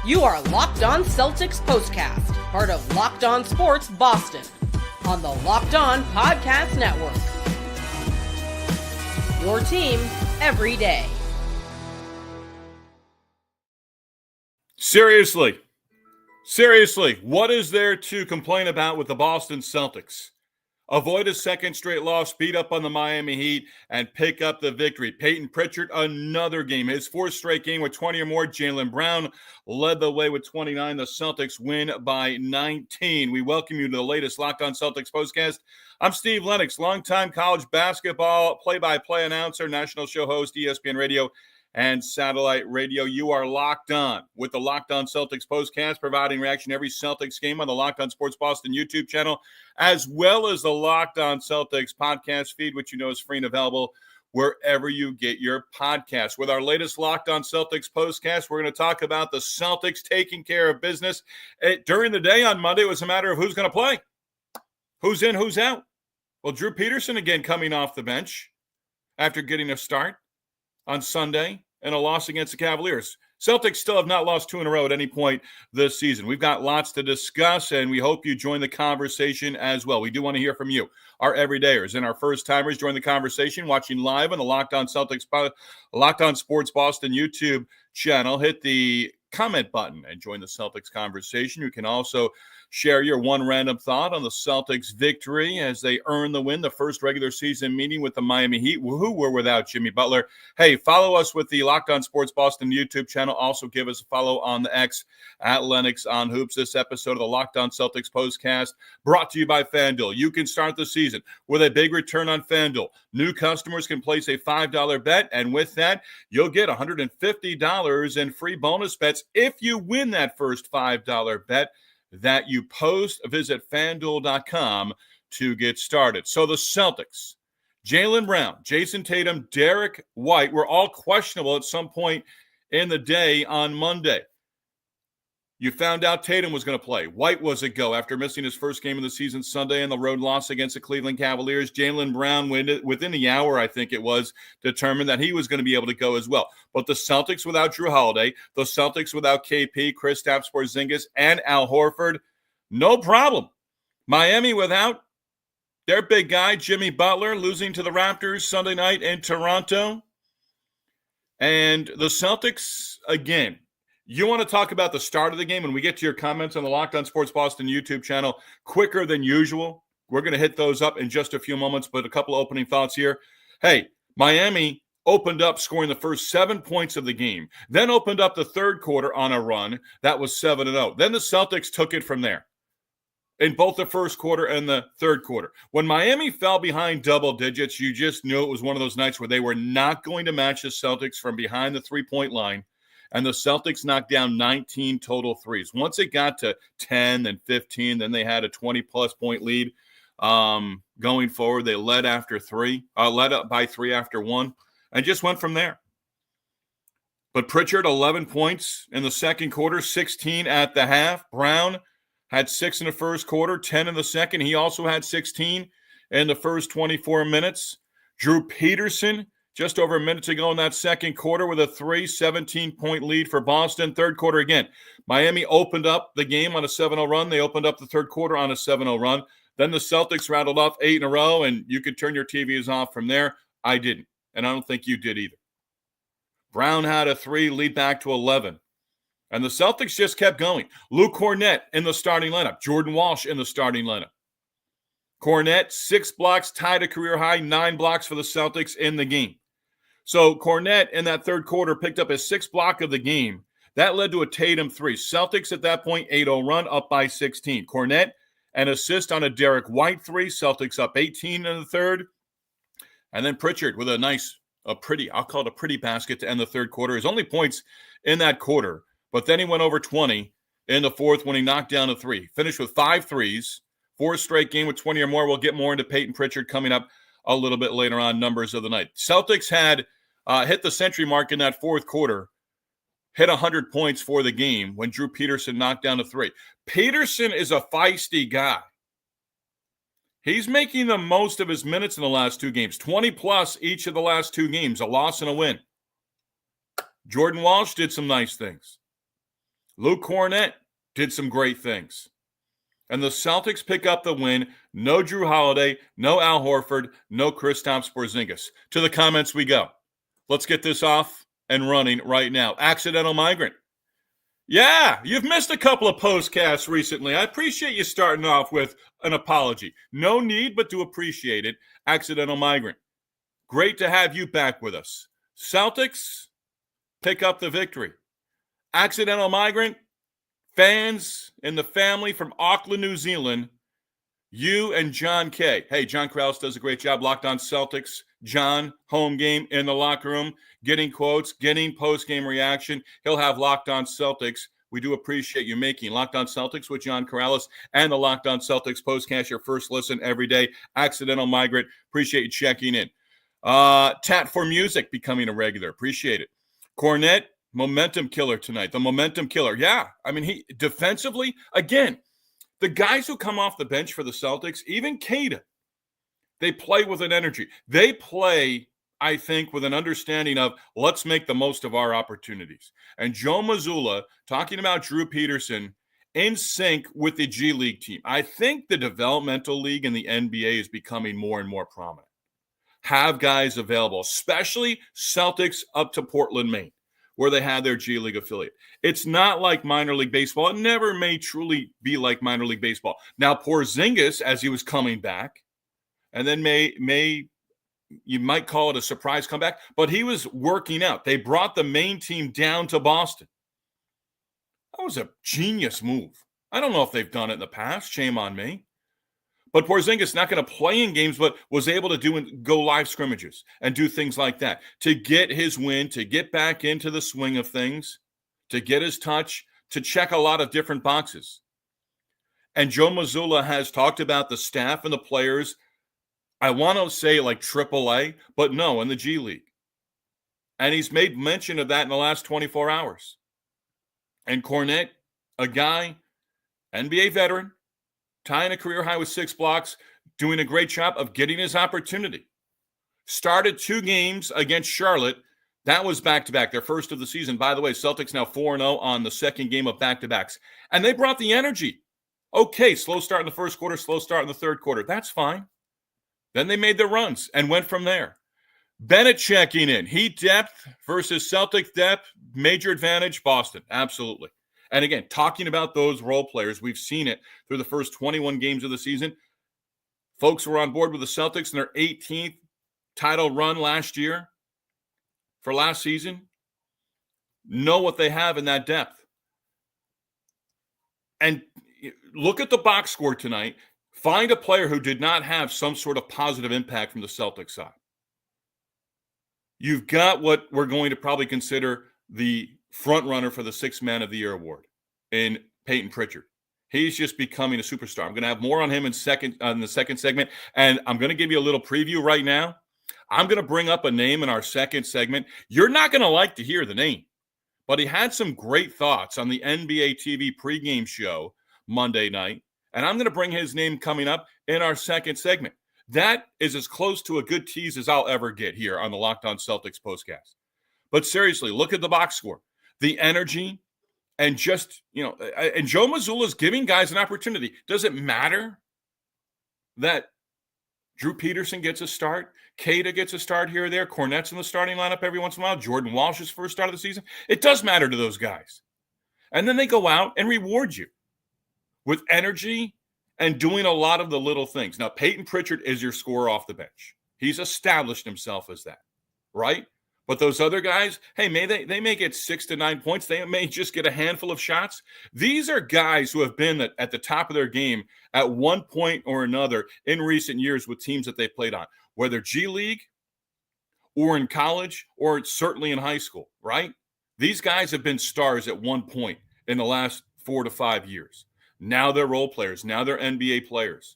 You are Locked On Celtics Postcast, part of Locked On Sports Boston, on the Locked On Podcast Network. Your team every day. Seriously, what is there to complain about with the Boston Celtics? Avoid a second straight loss, beat up on the Miami Heat, and pick up the victory. Payton Pritchard, another game. His fourth straight game with 20 or more. Jaylen Brown led the way with 29. The Celtics win by 19. We welcome you to the latest Locked On Celtics postcast. I'm Steve Lennox, longtime college basketball play-by-play announcer, national show host, ESPN Radio, and satellite radio. You are locked on with the Locked On Celtics postcast, providing reaction to every Celtics game on the Locked On Sports Boston YouTube channel, as well as the Locked On Celtics podcast feed, which you know is free and available wherever you get your podcasts. With our latest Locked On Celtics postcast, we're going to talk about the Celtics taking care of business. During the day on Monday, it was a matter of who's going to play, who's in, who's out. Well, Drew Peterson again coming off the bench after getting a start on Sunday and a loss against the Cavaliers. Celtics still have not lost two in a row at any point this season. We've got lots to discuss, and we hope you join the conversation as well. We do want to hear from you, our everydayers and our first-timers. Join the conversation watching live on the Locked On Celtics, Locked On Sports Boston YouTube channel. Hit the comment button and join the Celtics conversation. You can also share your one random thought on the Celtics victory as they earn the win, the first regular season meeting with the Miami Heat, who were without Jimmy Butler. Hey, follow us with the Locked On Sports Boston YouTube channel. Also give us a follow on the X at Lennox on Hoops. This episode of the Locked On Celtics postcast brought to you by FanDuel. You can start the season with a big return on FanDuel. New customers can place a $5 bet, and with that, you'll get $150 in free bonus bets if you win that first $5 bet that you post. Visit FanDuel.com to get started. So the Celtics, Jaylen Brown, Jayson Tatum, Derrick White were all questionable at some point in the day on Monday. You found out Tatum was going to play. White was a go after missing his first game of the season Sunday in the road loss against the Cleveland Cavaliers. Jaylen Brown, within the hour, I think it was, determined that he was going to be able to go as well. But the Celtics without Jrue Holiday, the Celtics without KP, Kristaps Porzingis, and Al Horford, no problem. Miami without their big guy, Jimmy Butler, losing to the Raptors Sunday night in Toronto. And the Celtics, again, you want to talk about the start of the game when we get to your comments on the Locked On Sports Boston YouTube channel quicker than usual. We're going to hit those up in just a few moments, but a couple of opening thoughts here. Hey, Miami opened up scoring the first 7 points of the game, then opened up the third quarter on a run that was 7-0. Then the Celtics took it from there in both the first quarter and the third quarter. When Miami fell behind double digits, you just knew it was one of those nights where they were not going to match the Celtics from behind the three-point line. And the Celtics knocked down 19 total threes. Once it got to 10 and 15, then they had a 20-plus point lead. Going forward, they led up by three after one, and just went from there. But Pritchard, 11 points in the second quarter, 16 at the half. Brown had 6 in the first quarter, 10 in the second. He also had 16 in the first 24 minutes. Drew Peterson, just over a minute to go in that second quarter with a 17-point lead for Boston. Third quarter again. Miami opened up the game on a 7-0 run. They opened up the third quarter on a 7-0 run. Then the Celtics rattled off 8 in a row, and you could turn your TVs off from there. I didn't, and I don't think you did either. Brown had a 3, lead back to 11. And the Celtics just kept going. Luke Kornet in the starting lineup. Jordan Walsh in the starting lineup. Kornet, 6 blocks, tied a career high, 9 blocks for the Celtics in the game. So Kornet in that third quarter picked up his 6th block of the game. That led to a Tatum 3. Celtics at that point, 8-0 run, up by 16. Kornet, an assist on a Derrick White 3. Celtics up 18 in the third. And then Pritchard with I'll call it a pretty basket to end the third quarter. His only points in that quarter. But then he went over 20 in the fourth when he knocked down a 3. Finished with 5 threes. 4th straight game with 20 or more. We'll get more into Payton Pritchard coming up a little bit later on, numbers of the night. Celtics had hit the century mark in that fourth quarter, hit 100 points for the game when Drew Peterson knocked down a 3. Peterson is a feisty guy. He's making the most of his minutes in the last 2 games, 20-plus each of the last 2 games, a loss and a win. Jordan Walsh did some nice things. Luke Cornett did some great things. And the Celtics pick up the win. No Drew Holiday, no Al Horford, no Kristaps Porzingis. To the comments we go. Let's get this off and running right now. Accidental migrant. Yeah, you've missed a couple of postcasts recently. I appreciate you starting off with an apology. No need, but do appreciate it. Accidental migrant. Great to have you back with us. Celtics pick up the victory. Accidental migrant, fans in the family from Auckland, New Zealand, you and John K. Hey, John Krause does a great job. Locked on Celtics. John, home game in the locker room, getting quotes, getting post-game reaction. He'll have Locked on Celtics. We do appreciate you making Locked on Celtics with John Corrales and the Locked on Celtics postcast your first listen every day. Accidental migrant. Appreciate you checking in. Tat for Music becoming a regular. Appreciate it. Cornette, momentum killer tonight. The momentum killer. Yeah. I mean, he defensively, again, the guys who come off the bench for the Celtics, even Kada, they play with an energy. They play, I think, with an understanding of let's make the most of our opportunities. And Joe Mazzulla, talking about Drew Peterson, in sync with the G League team. I think the developmental league in the NBA is becoming more and more prominent. Have guys available, especially Celtics up to Portland, Maine, where they had their G League affiliate. It's not like minor league baseball. It never may truly be like minor league baseball. Now, Porzingis, as he was coming back, and then you might call it a surprise comeback, but he was working out. They brought the main team down to Boston. That was a genius move. I don't know if they've done it in the past. Shame on me. But Porzingis not going to play in games, but was able to go live scrimmages and do things like that to get his win, to get back into the swing of things, to get his touch, to check a lot of different boxes. And Joe Mazzulla has talked about the staff and the players. I want to say like AAA, but no, in the G League. And he's made mention of that in the last 24 hours. And Cornette, a guy, NBA veteran, tying a career high with 6 blocks, doing a great job of getting his opportunity. Started 2 games against Charlotte. That was back-to-back, their first of the season. By the way, Celtics now 4-0 on the second game of back-to-backs. And they brought the energy. Okay, slow start in the first quarter, slow start in the third quarter. That's fine. Then they made their runs and went from there. Bennett checking in. Heat depth versus Celtic depth. Major advantage, Boston. Absolutely. And again, talking about those role players, we've seen it through the first 21 games of the season. Folks were on board with the Celtics in their 18th title run last year for last season. Know what they have in that depth. And look at the box score tonight. Find a player who did not have some sort of positive impact from the Celtics side. You've got what we're going to probably consider the front runner for the 6th Man of the Year award in Payton Pritchard. He's just becoming a superstar. I'm going to have more on him in the second segment, and I'm going to give you a little preview right now. I'm going to bring up a name in our second segment. You're not going to like to hear the name, but he had some great thoughts on the NBA TV pregame show Monday night, and I'm going to bring his name coming up in our second segment. That is as close to a good tease as I'll ever get here on the Locked on Celtics postcast. But seriously, look at the box score. The energy, and just, and Joe Mazzulla is giving guys an opportunity. Does it matter that Drew Peterson gets a start, Kada gets a start here or there, Cornette's in the starting lineup every once in a while, Jordan Walsh's first start of the season? It does matter to those guys. And then they go out and reward you with energy and doing a lot of the little things. Now, Payton Pritchard is your scorer off the bench. He's established himself as that, right? But those other guys, hey, they may get 6 to 9 points. They may just get a handful of shots. These are guys who have been at the top of their game at one point or another in recent years with teams that they played on, whether G League or in college or certainly in high school, right? These guys have been stars at one point in the last 4 to 5 years. Now they're role players. Now they're NBA players.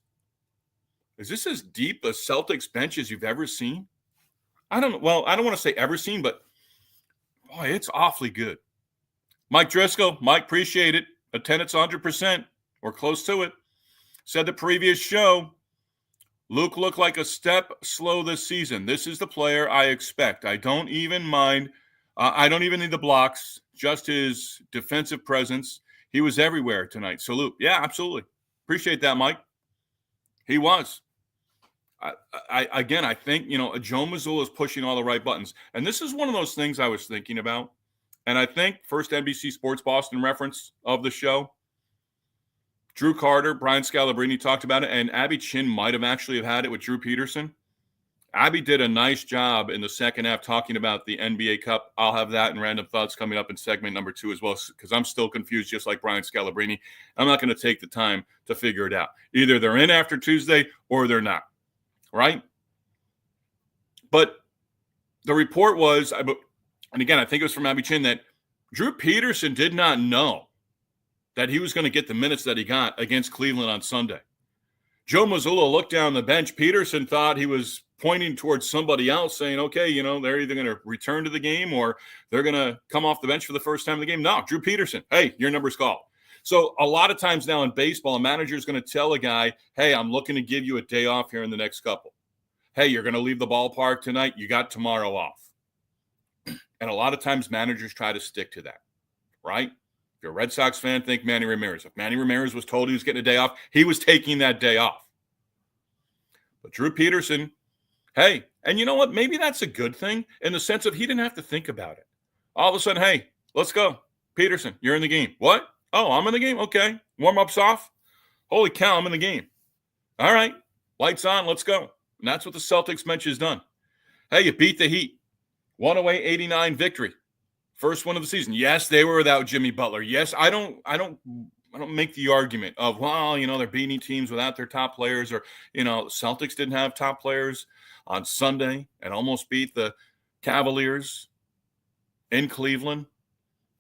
Is this as deep a Celtics bench as you've ever seen? I don't want to say ever seen, but boy, it's awfully good. Mike Driscoll, Mike, appreciate it. Attendance 100%. We're close to it. Said the previous show, Luke looked like a step slow this season. This is the player I expect. I don't even mind I don't even need the blocks, just his defensive presence. He was everywhere tonight. Salute. Yeah, absolutely. Appreciate that, Mike. He was. I think, Joe Mazzulla is pushing all the right buttons. And this is one of those things I was thinking about. And I think first NBC Sports Boston reference of the show, Drew Carter, Brian Scalabrine talked about it, and Abby Chin might have actually had it with Drew Peterson. Abby did a nice job in the second half talking about the NBA Cup. I'll have that and random thoughts coming up in segment number 2 as well, because I'm still confused, just like Brian Scalabrine. I'm not going to take the time to figure it out. Either they're in after Tuesday or they're not, right? But the report was, and again, I think it was from Abby Chin, that Drew Peterson did not know that he was going to get the minutes that he got against Cleveland on Sunday. Joe Mazzulla looked down the bench. Peterson thought he was pointing towards somebody else, saying, okay, they're either going to return to the game or they're going to come off the bench for the first time in the game. No, Drew Peterson, hey, your number's called. So a lot of times now in baseball, a manager is going to tell a guy, hey, I'm looking to give you a day off here in the next couple. Hey, you're going to leave the ballpark tonight. You got tomorrow off. And a lot of times managers try to stick to that, right? If you're a Red Sox fan, think Manny Ramirez. If Manny Ramirez was told he was getting a day off, he was taking that day off. But Drew Peterson, hey, and you know what? Maybe that's a good thing in the sense of he didn't have to think about it. All of a sudden, hey, let's go. Peterson, you're in the game. What? Oh, I'm in the game? Okay. Warm-up's off? Holy cow, I'm in the game. All right. Lights on. Let's go. And that's what the Celtics bench has done. Hey, you beat the Heat. 108-89 victory. First one of the season. Yes, they were without Jimmy Butler. Yes, I don't make the argument of, well, they're beating teams without their top players, or, Celtics didn't have top players on Sunday and almost beat the Cavaliers in Cleveland.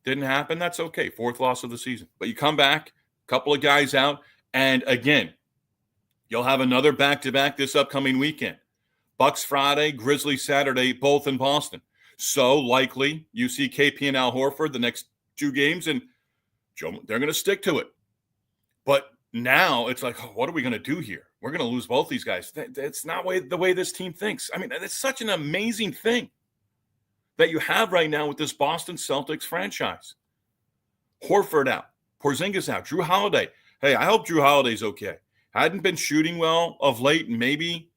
Didn't happen. That's okay. 4th loss of the season. But you come back, a couple of guys out, and again, you'll have another back-to-back this upcoming weekend. Bucks Friday, Grizzlies Saturday, both in Boston. So likely you see KP and Al Horford the next 2 games, and they're going to stick to it. But now it's like, what are we going to do here? We're going to lose both these guys. That's not the way this team thinks. I mean, it's such an amazing thing that you have right now with this Boston Celtics franchise. Horford out, Porzingis out, Drew Holiday. Hey, I hope Drew Holiday's okay. Hadn't been shooting well of late, and maybe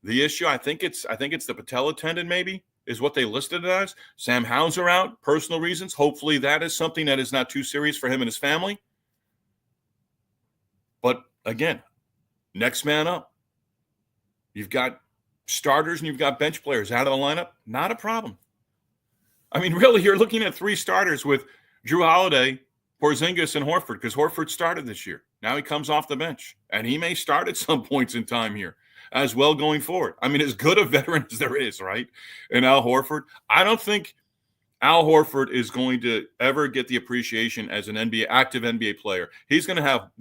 the issue, I think it's the patella tendon, maybe, is what they listed it as. Sam Hauser out, personal reasons. Hopefully that is something that is not too serious for him and his family. But again, next man up. You've got starters and you've got bench players out of the lineup. Not a problem. I mean, really, you're looking at 3 starters with Drew Holiday, Porzingis, and Horford, because Horford started this year. Now he comes off the bench, and he may start at some points in time here as well going forward. I mean, as good a veteran as there is, right? And Al Horford, I don't think Al Horford is going to ever get the appreciation as an active NBA player. People are going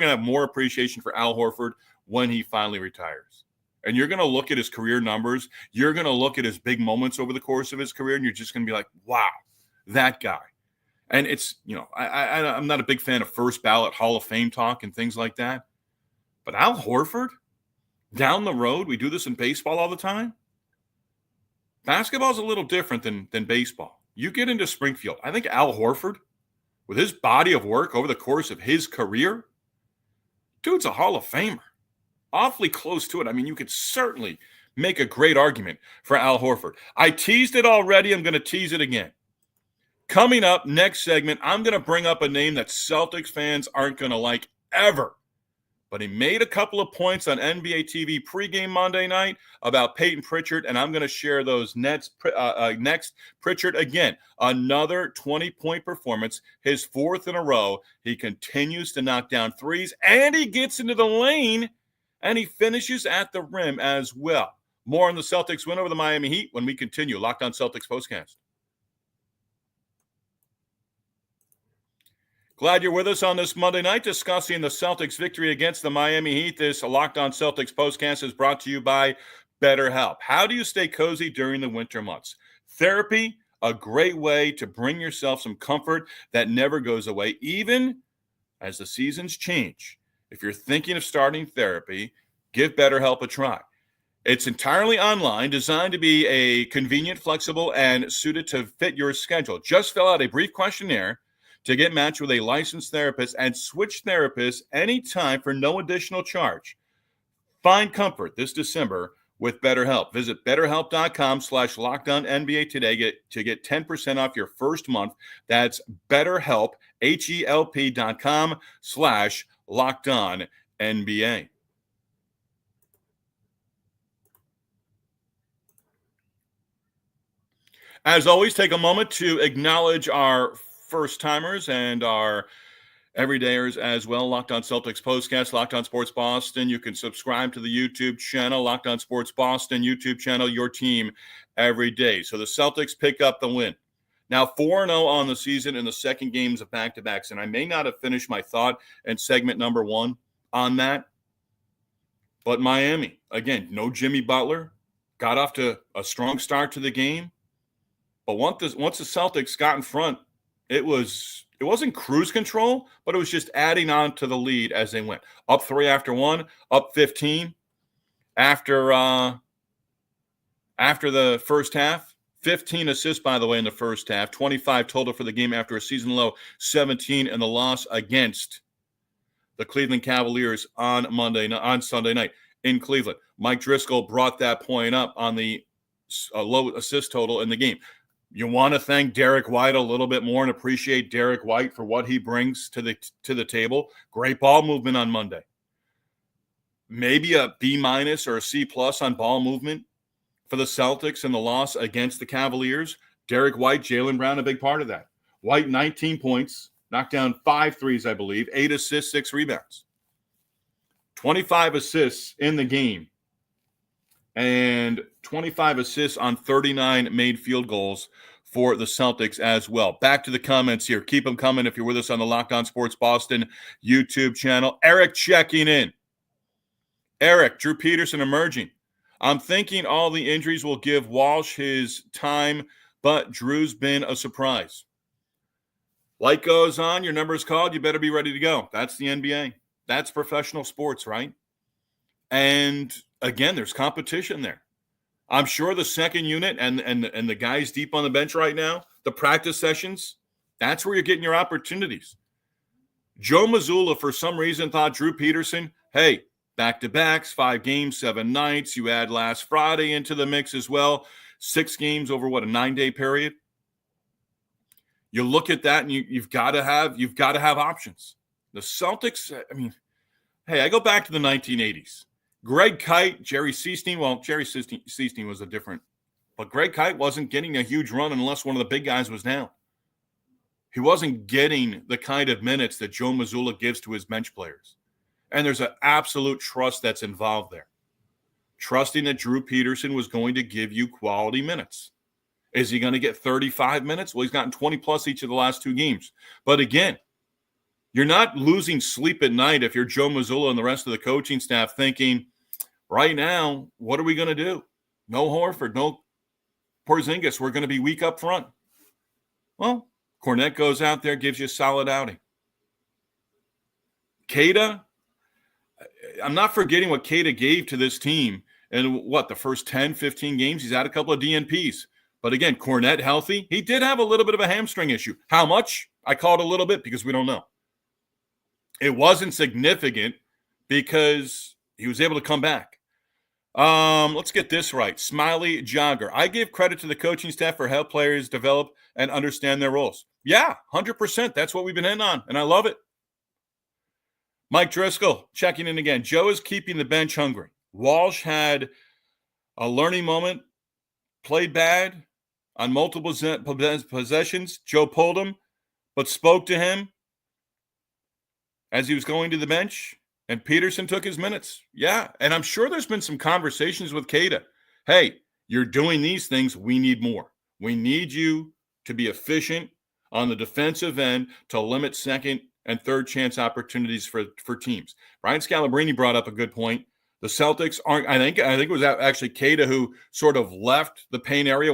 to have more appreciation for Al Horford when he finally retires. And you're going to look at his career numbers. You're going to look at his big moments over the course of his career, and you're just going to be like, wow, that guy. And it's, I'm not a big fan of first ballot Hall of Fame talk and things like that. But Al Horford, down the road, we do this in baseball all the time. Basketball is a little different than baseball. You get into Springfield. I think Al Horford, with his body of work over the course of his career, dude's a Hall of Famer. Awfully close to it. I mean, you could certainly make a great argument for Al Horford. I teased it already. I'm going to tease it again. Coming up next segment, I'm going to bring up a name that Celtics fans aren't going to like ever. But he made a couple of points on NBA TV pregame Monday night about Payton Pritchard, and I'm going to share those next. Pritchard, again, another 20-point performance, his 4th in a row. He continues to knock down threes, and he gets into the lane, and he finishes at the rim as well. More on the Celtics win over the Miami Heat when we continue. Locked on Celtics Postcast. Glad you're with us on this Monday night discussing the Celtics' victory against the Miami Heat. This Locked On Celtics Postcast is brought to you by BetterHelp. How do you stay cozy during the winter months? Therapy, a great way to bring yourself some comfort that never goes away, even as the seasons change. If you're thinking of starting therapy, give BetterHelp a try. It's entirely online, designed to be a convenient, flexible, and suited to fit your schedule. Just fill out a brief questionnaire to get matched with a licensed therapist and switch therapists anytime for no additional charge. Find comfort this December with BetterHelp. Visit BetterHelp.com/LockedOnNBA today to get 10% off your first month. That's BetterHelp, HELP.com/LockedOnNBA. As always, take a moment to acknowledge our first-timers and our everydayers as well. Locked On Celtics Postcast, Locked On Sports Boston. You can subscribe to the YouTube channel, Locked On Sports Boston YouTube channel, your team every day. So the Celtics pick up the win. Now 4-0 on the season in the second games of back-to-backs, and I may not have finished my thought in segment number 1 on that, but Miami, again, no Jimmy Butler, got off to a strong start to the game. But once the Celtics got in front, it wasn't cruise control, but it was just adding on to the lead as they went. Up 3 after 1, up 15 after the first half. 15 assists, by the way, in the first half. 25 total for the game after a season low 17 in the loss against the Cleveland Cavaliers on Sunday night in Cleveland. Mike Driscoll brought that point up on the low assist total in the game. You want to thank Derrick White a little bit more and appreciate Derrick White for what he brings to the table. Great ball movement on Monday. Maybe a B- or a C+ on ball movement for the Celtics in the loss against the Cavaliers. Derrick White, Jaylen Brown, a big part of that. White, 19 points, knocked down 5 threes, I believe, 8 assists, 6 rebounds. 25 assists in the game. And 25 assists on 39 made field goals for the Celtics as well. Back to the comments here. Keep them coming if you're with us on the Locked On Sports Boston YouTube channel. Eric checking in. Eric, Drew Peterson emerging. I'm thinking all the injuries will give Walsh his time, but Drew's been a surprise. Light goes on, your number is called, you better be ready to go. That's the NBA. That's professional sports, right? And again, there's competition there. I'm sure the second unit and the guys deep on the bench right now, the practice sessions, that's where you're getting your opportunities. Joe Mazzulla, for some reason, thought Drew Peterson, hey, back-to-backs, 5 games, 7 nights. You add last Friday into the mix as well. 6 games over, a 9-day period? You look at that and you've got to have options. The Celtics, hey, I go back to the 1980s. Greg Kite, Jerry Seastein. Well, Jerry Seastein was but Greg Kite wasn't getting a huge run unless one of the big guys was down. He wasn't getting the kind of minutes that Joe Mazzulla gives to his bench players. And there's an absolute trust that's involved there. Trusting that Drew Peterson was going to give you quality minutes. Is he going to get 35 minutes? Well, he's gotten 20+ each of the last 2 games. But again, you're not losing sleep at night if you're Joe Mazzulla and the rest of the coaching staff thinking, right now, what are we going to do? No Horford, no Porzingis. We're going to be weak up front. Well, Kornet goes out there, gives you a solid outing. Queta, I'm not forgetting what Queta gave to this team in the first 10, 15 games. He's had a couple of DNPs. But again, Kornet healthy. He did have a little bit of a hamstring issue. How much? I call it a little bit because we don't know. It wasn't significant because he was able to come back. Let's get this right. Smiley Jogger. I give credit to the coaching staff for help players develop and understand their roles. Yeah, 100%. That's what we've been in on, and I love it. Mike Driscoll checking in again. Joe is keeping the bench hungry. Walsh had a learning moment, played bad on multiple possessions. Joe pulled him, but spoke to him as he was going to the bench. And Peterson took his minutes. Yeah, and I'm sure there's been some conversations with Queta. Hey, you're doing these things. We need more. We need you to be efficient on the defensive end to limit second and third chance opportunities for teams. Brian Scalabrine brought up a good point. The Celtics aren't, I think it was actually Queta who sort of left the paint area,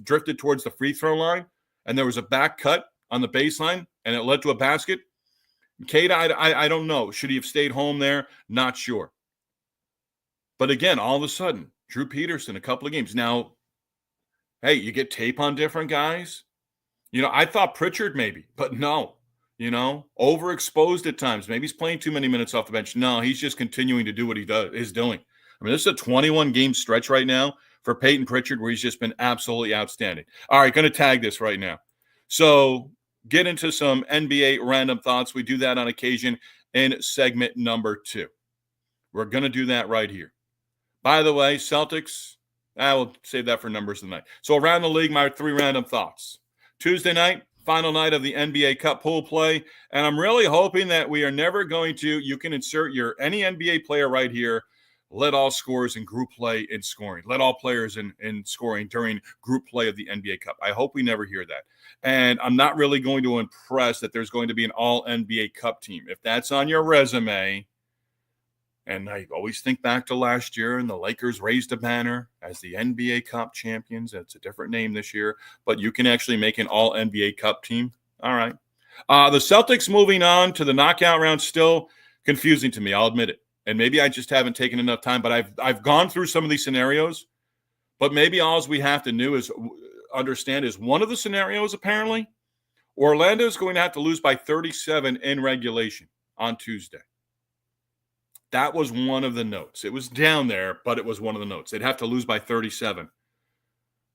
drifted towards the free throw line, and there was a back cut on the baseline, and it led to a basket. Queta, I don't know. Should he have stayed home there? Not sure. But again, all of a sudden, Drew Peterson, a couple of games. Now, hey, you get tape on different guys. I thought Pritchard maybe, but no. Overexposed at times. Maybe he's playing too many minutes off the bench. No, he's just continuing to do what he is doing. I mean, this is a 21-game stretch right now for Payton Pritchard where he's just been absolutely outstanding. All right, going to tag this right now. So get into some NBA random thoughts. We do that on occasion in segment number 2. We're going to do that right here. By the way, Celtics, I will save that for numbers of the night. So around the league, my 3 random thoughts. Tuesday night, final night of the NBA Cup pool play, and I'm really hoping that we are never going to, you can insert any NBA player right here, let all scorers in group play in scoring. Let all players in scoring during group play of the NBA Cup. I hope we never hear that. And I'm not really going to impress that there's going to be an all-NBA Cup team. If that's on your resume, and I always think back to last year, and the Lakers raised a banner as the NBA Cup champions. It's a different name this year, but you can actually make an all-NBA Cup team. All right. The Celtics moving on to the knockout round, still confusing to me. I'll admit it. And maybe I just haven't taken enough time, but I've gone through some of these scenarios. But maybe all we have to understand is one of the scenarios, apparently, Orlando is going to have to lose by 37 in regulation on Tuesday. That was one of the notes. It was down there, but it was one of the notes. They'd have to lose by 37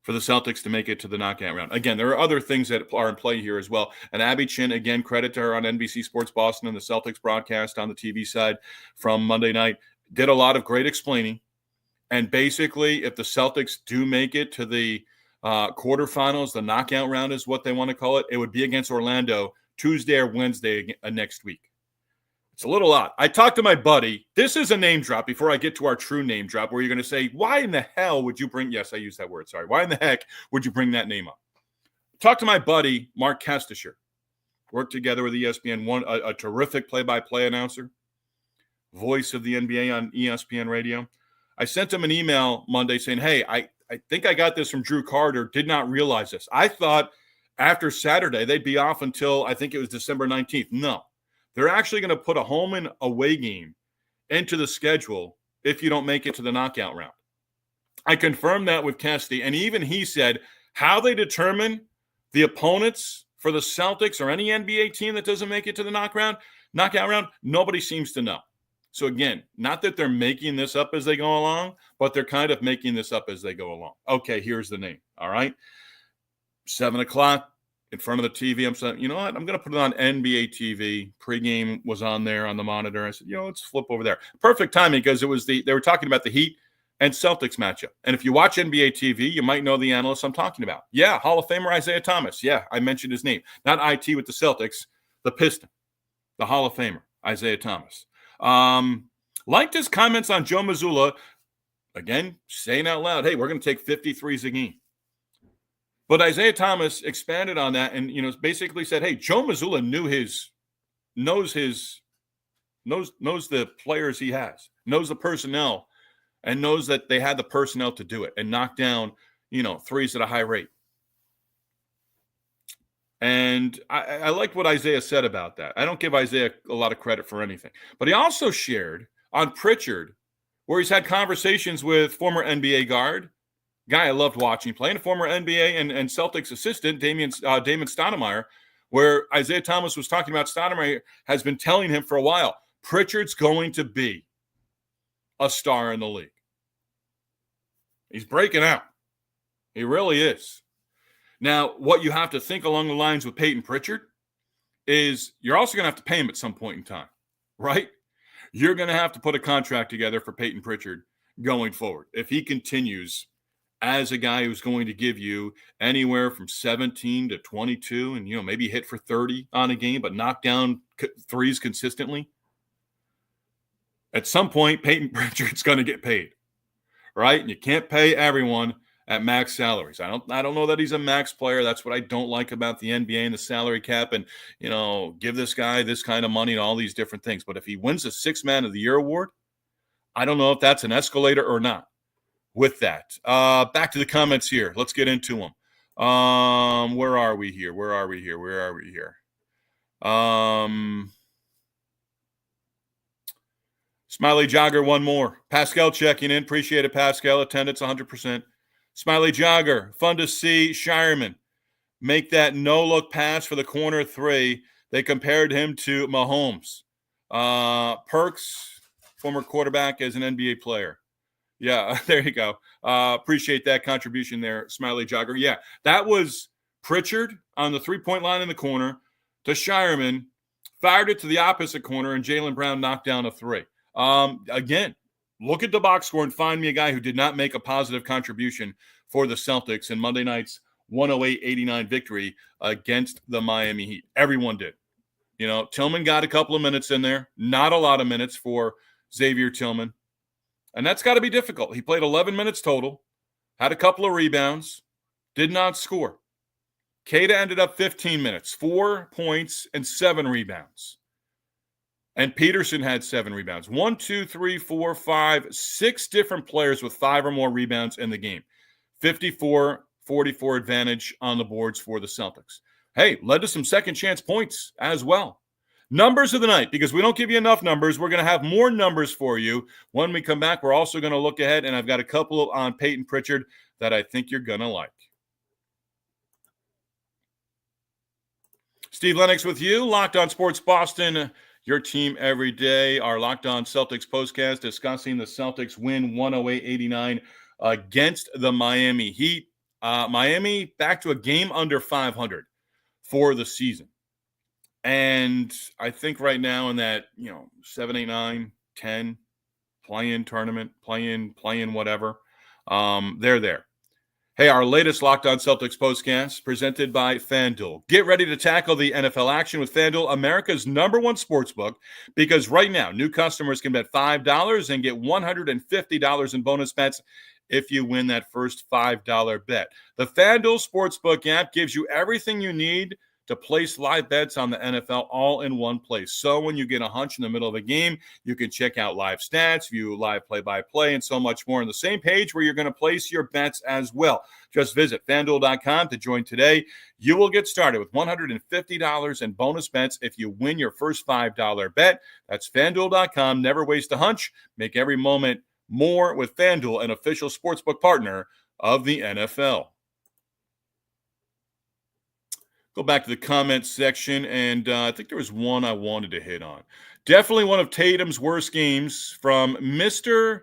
for the Celtics to make it to the knockout round. Again, there are other things that are in play here as well. And Abby Chin, again, credit to her on NBC Sports Boston and the Celtics broadcast on the TV side from Monday night, did a lot of great explaining. And basically, if the Celtics do make it to the quarterfinals, the knockout round is what they want to call it, it would be against Orlando Tuesday or Wednesday next week. It's a little odd. I talked to my buddy. This is a name drop before I get to our true name drop where you're going to say, why in the hell would you bring – yes, I used that word. Sorry. Why in the heck would you bring that name up? Talked to my buddy, Mark Kestisher. Worked together with ESPN, a terrific play-by-play announcer, voice of the NBA on ESPN radio. I sent him an email Monday saying, hey, I think I got this from Drew Carter. Did not realize this. I thought after Saturday they'd be off until I think it was December 19th. No. They're actually going to put a home and away game into the schedule if you don't make it to the knockout round. I confirmed that with Kesty, and even he said how they determine the opponents for the Celtics or any NBA team that doesn't make it to the knockout round, nobody seems to know. So again, not that they're making this up as they go along, but they're kind of making this up as they go along. Okay, here's the name, all right? 7 o'clock. In front of the TV, I'm saying, you know what? I'm going to put it on NBA TV. Pregame was on there on the monitor. I said, let's flip over there. Perfect timing because it was they were talking about the Heat and Celtics matchup. And if you watch NBA TV, you might know the analyst I'm talking about. Yeah, Hall of Famer Isaiah Thomas. Yeah, I mentioned his name. Not IT with the Celtics, the Piston, the Hall of Famer Isaiah Thomas. Liked his comments on Joe Mazzulla. Again, saying out loud, hey, we're going to take 53s a game. But Isaiah Thomas expanded on that and, basically said, hey, Joe Mazzulla knows the players he has, knows the personnel, and knows that they had the personnel to do it and knock down, threes at a high rate. And I liked what Isaiah said about that. I don't give Isaiah a lot of credit for anything. But he also shared on Pritchard, where he's had conversations with former NBA guard, guy I loved watching play, and a former NBA and Celtics assistant, Damon Stoudemire, where Isaiah Thomas was talking about Stoudemire has been telling him for a while, Pritchard's going to be a star in the league. He's breaking out. He really is. Now, what you have to think along the lines with Payton Pritchard is you're also going to have to pay him at some point in time, right? You're going to have to put a contract together for Payton Pritchard going forward. If he continues as a guy who's going to give you anywhere from 17 to 22 and, maybe hit for 30 on a game, but knock down threes consistently, at some point, Payton Pritchard's going to get paid, right? And you can't pay everyone at max salaries. I don't know that he's a max player. That's what I don't like about the NBA and the salary cap and, give this guy this kind of money and all these different things. But if he wins the Sixth Man of the Year award, I don't know if that's an escalator or not. With that, back to the comments here. Let's get into them. Where are we here? Smiley Jogger, one more. Pascal checking in. Appreciate it, Pascal. Attendance 100%. Smiley Jogger, fun to see Shireman make that no-look pass for the corner three. They compared him to Mahomes. Perks, former quarterback, as an NBA player. Yeah, there you go. Appreciate that contribution there, Smiley Jogger. Yeah, that was Pritchard on the three-point line in the corner to Shireman, fired it to the opposite corner, and Jaylen Brown knocked down a three. Again, look at the box score and find me a guy who did not make a positive contribution for the Celtics in Monday night's 108-89 victory against the Miami Heat. Everyone did. You know, Tillman got a couple of minutes in there. Not a lot of minutes for Xavier Tillman. And that's got to be difficult. He played 11 minutes total, had a couple of rebounds, did not score. Queta ended up 15 minutes, 4 points and 7 rebounds. And Peterson had 7 rebounds. 1, 2, 3, 4, 5, 6 different players with 5 or more rebounds in the game. 54-44 advantage on the boards for the Celtics. Hey, led to some second chance points as well. Numbers of the night, because we don't give you enough numbers. We're going to have more numbers for you when we come back. We're also going to look ahead, and I've got a couple on Payton Pritchard that I think you're going to like. Steve Lennox with you, Locked On Sports Boston, your team every day. Our Locked On Celtics postcast discussing the Celtics win 108-89 against the Miami Heat. Miami back to a game under 500 for the season. And I think right now in that, 7, 8, 9, 10 play-in tournament, play-in whatever, they're there. Hey, our latest Locked On Celtics postcast presented by FanDuel. Get ready to tackle the NFL action with FanDuel, America's #1 sportsbook, because right now new customers can bet $5 and get $150 in bonus bets if you win that first $5 bet. The FanDuel Sportsbook app gives you everything you need to place live bets on the NFL all in one place. So when you get a hunch in the middle of a game, you can check out live stats, view live play-by-play, and so much more on the same page where you're going to place your bets as well. Just visit FanDuel.com to join today. You will get started with $150 in bonus bets if you win your first $5 bet. That's FanDuel.com. Never waste a hunch. Make every moment more with FanDuel, an official sportsbook partner of the NFL. Go back to the comments section, and I think there was one I wanted to hit on. Definitely one of Tatum's worst games from Mr.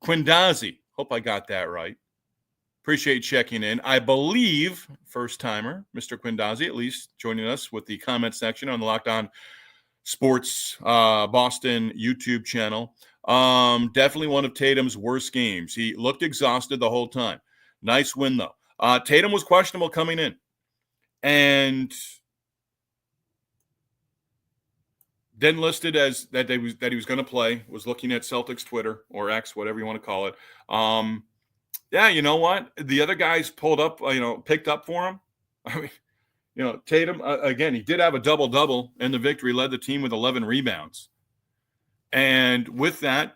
Quindazi. Hope I got that right. Appreciate checking in. I believe, first-timer, Mr. Quindazi, at least, joining us with the comment section on the Locked On Sports Boston YouTube channel. Definitely one of Tatum's worst games. He looked exhausted the whole time. Nice win, though. Tatum was questionable coming in. And then listed as that he was going to play, was looking at Celtics Twitter or X, whatever you want to call it. Yeah, you know what? The other guys pulled up, picked up for him. I mean, Tatum, again, he did have a double-double in the victory, led the team with 11 rebounds. And with that,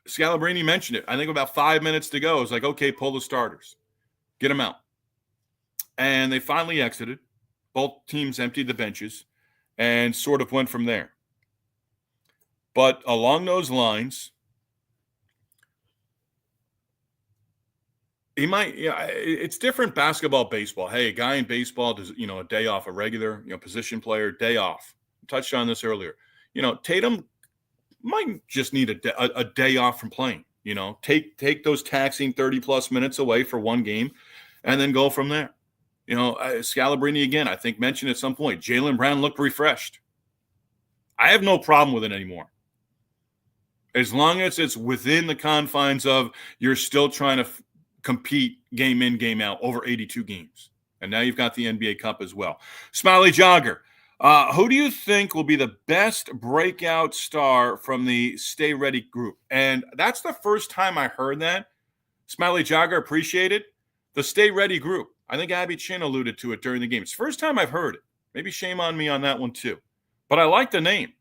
Scalabrine mentioned it. I think about 5 minutes to go. It was like, okay, pull the starters. Get them out. And they finally exited. Both teams emptied the benches and sort of went from there. But along those lines, he might, it's different basketball, baseball. Hey, a guy in baseball does, a day off, a regular, position player, day off. I touched on this earlier. Tatum might just need a day off from playing. Take those taxing 30-plus minutes away for one game and then go from there. Scalabrine, again, I think mentioned at some point, Jaylen Brown looked refreshed. I have no problem with it anymore. As long as it's within the confines of you're still trying to compete game in, game out over 82 games. And now you've got the NBA Cup as well. Smiley Jogger, who do you think will be the best breakout star from the Stay Ready group? And that's the first time I heard that. Smiley Jogger, appreciate it. The Stay Ready group. I think Abby Chin alluded to it during the game. It's the first time I've heard it. Maybe shame on me on that one too. But I like the name.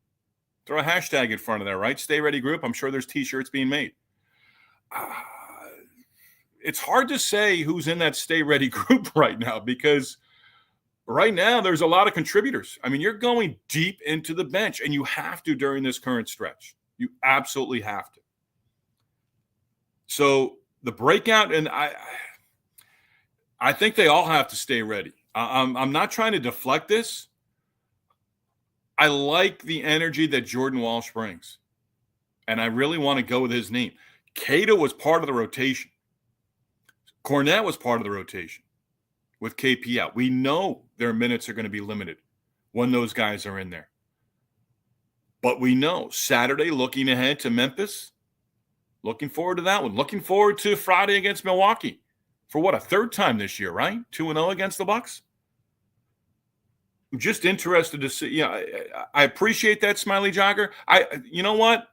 Throw a hashtag in front of there, right? Stay Ready Group. I'm sure there's T-shirts being made. It's hard to say who's in that Stay Ready group right now because right now there's a lot of contributors. I mean, you're going deep into the bench, and you have to during this current stretch. You absolutely have to. So the breakout, and I think they all have to stay ready. I'm not trying to deflect this. I like the energy that Jordan Walsh brings, and I really want to go with his name. Cato was part of the rotation. Kornet was part of the rotation with KP out. We know their minutes are going to be limited when those guys are in there. But we know Saturday, looking ahead to Memphis, looking forward to that one. Looking forward to Friday against Milwaukee for what, a third time this year, right? 2-0 against the Bucks. I'm just interested to see. Yeah, I appreciate that, Smiley Jogger. You know what?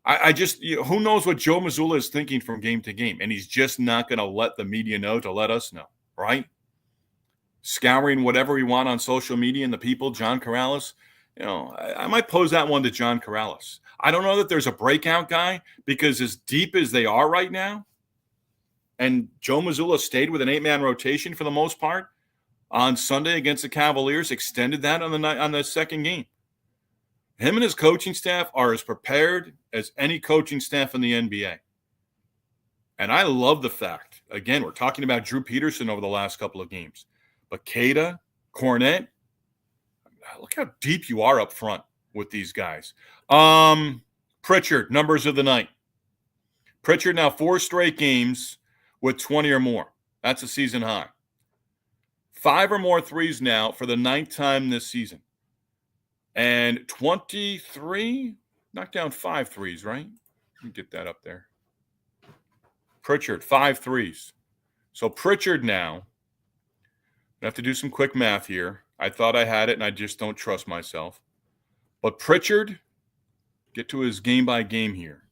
I just, who knows what Joe Mazzulla is thinking from game to game, and he's just not going to let the media know to let us know, right? Scouring whatever we want on social media and the people, John Corrales. I might pose that one to John Corrales. I don't know that there's a breakout guy, because as deep as they are right now, and Joe Mazzulla stayed with an 8-man rotation for the most part on Sunday against the Cavaliers, extended that on the second game. Him and his coaching staff are as prepared as any coaching staff in the NBA. And I love the fact, again, we're talking about Drew Peterson over the last couple of games, but Queta, Kornet, look how deep you are up front with these guys. Pritchard, numbers of the night. Pritchard now 4 straight games with 20 or more. That's a season high. 5 or more threes now for the 9th time this season. And 23, knocked down 5 threes, right? Let me get that up there. Pritchard, 5 threes. So Pritchard now, I have to do some quick math here. I thought I had it, and I just don't trust myself. But Pritchard, get to his game by game here.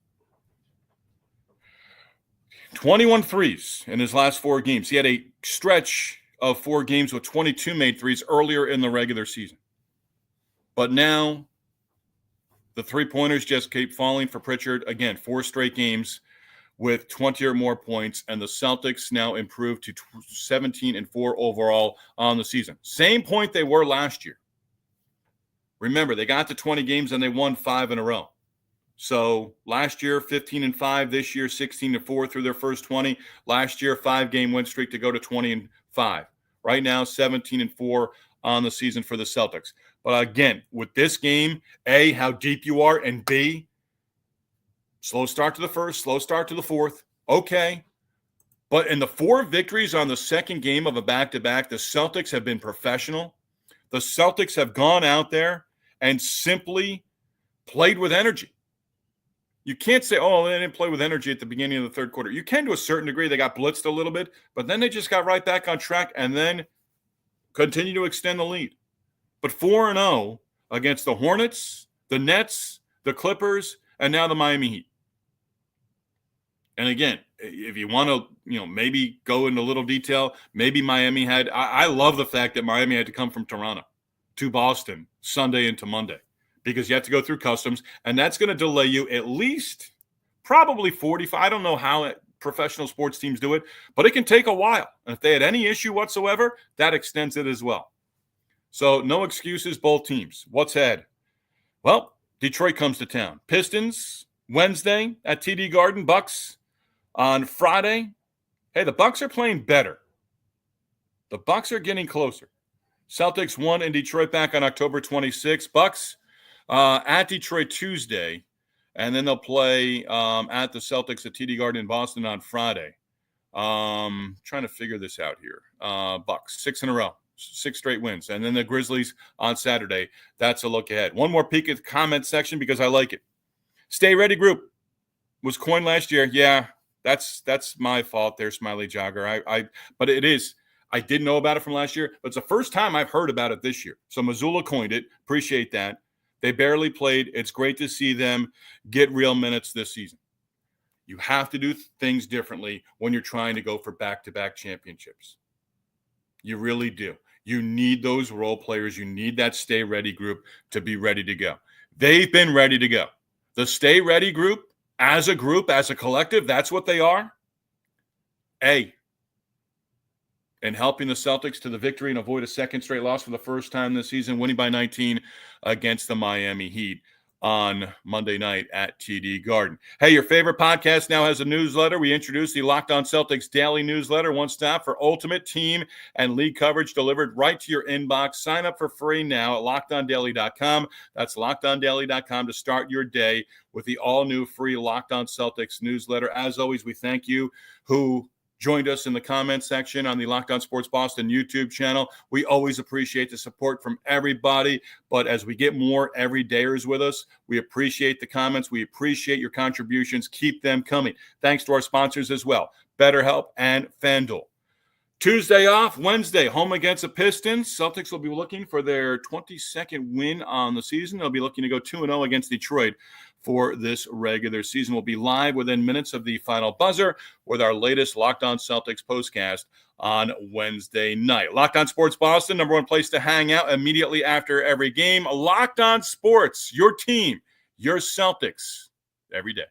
21 threes in his last 4 games. He had a stretch of 4 games with 22 made threes earlier in the regular season. But now the three-pointers just keep falling for Pritchard. Again, 4 straight games with 20 or more points, and the Celtics now improved to 17-4 overall on the season. Same point they were last year. Remember, they got to 20 games and they won 5 in a row. So last year, 15-5. This year, 16-4 through their first 20. Last year, 5-game win streak to go to 20-5. Right now, 17-4 on the season for the Celtics. But again, with this game, A, how deep you are, and B, slow start to the first, slow start to the fourth. Okay. But in the 4 victories on the second game of a back-to-back, the Celtics have been professional. The Celtics have gone out there and simply played with energy. You can't say, oh, they didn't play with energy at the beginning of the third quarter. You can to a certain degree. They got blitzed a little bit, but then they just got right back on track and then continue to extend the lead. But 4-0 against the Hornets, the Nets, the Clippers, and now the Miami Heat. And again, if you want to, maybe go into a little detail, maybe Miami had – I love the fact that Miami had to come from Toronto to Boston Sunday into Monday because you have to go through customs, and that's going to delay you at least probably 45 – I don't know how professional sports teams do it, but it can take a while. And if they had any issue whatsoever, that extends it as well. So no excuses, both teams. What's ahead? Well, Detroit comes to town. Pistons Wednesday at TD Garden. Bucks on Friday. Hey, the Bucks are playing better. The Bucks are getting closer. Celtics won in Detroit back on October 26th. Bucks at Detroit Tuesday, and then they'll play at the Celtics at TD Garden in Boston on Friday. Trying to figure this out here. Bucks 6 in a row. 6 straight wins. And then the Grizzlies on Saturday. That's a look ahead. One more peek at the comment section because I like it. Stay Ready Group was coined last year. Yeah, that's my fault there, Smiley Jogger. But it is. I didn't know about it from last year, but it's the first time I've heard about it this year. So Mazzulla coined it. Appreciate that. They barely played. It's great to see them get real minutes this season. You have to do things differently when you're trying to go for back-to-back championships. You really do. You need those role players. You need that Stay Ready group to be ready to go. They've been ready to go. The Stay Ready group, as a collective, that's what they are. A, in helping the Celtics to the victory and avoid a second straight loss for the first time this season, winning by 19 against the Miami Heat. on Monday night at TD Garden. Hey, your favorite podcast now has a newsletter. We introduced the Locked On Celtics Daily Newsletter, one stop for ultimate team and league coverage delivered right to your inbox. Sign up for free now at LockedOnDaily.com. That's LockedOnDaily.com to start your day with the all-new free Locked On Celtics newsletter. As always, we thank you who joined us in the comment section on the Locked On Sports Boston YouTube channel. We always appreciate the support from everybody, but as we get more everydayers with us, we appreciate the comments. We appreciate your contributions. Keep them coming. Thanks to our sponsors as well, BetterHelp and FanDuel. Tuesday off, Wednesday, home against the Pistons. Celtics will be looking for their 22nd win on the season. They'll be looking to go 2-0 against Detroit for this regular season. We'll be live within minutes of the final buzzer with our latest Locked On Celtics postcast on Wednesday night. Locked On Sports Boston, number one place to hang out immediately after every game. Locked On Sports, your team, your Celtics, every day.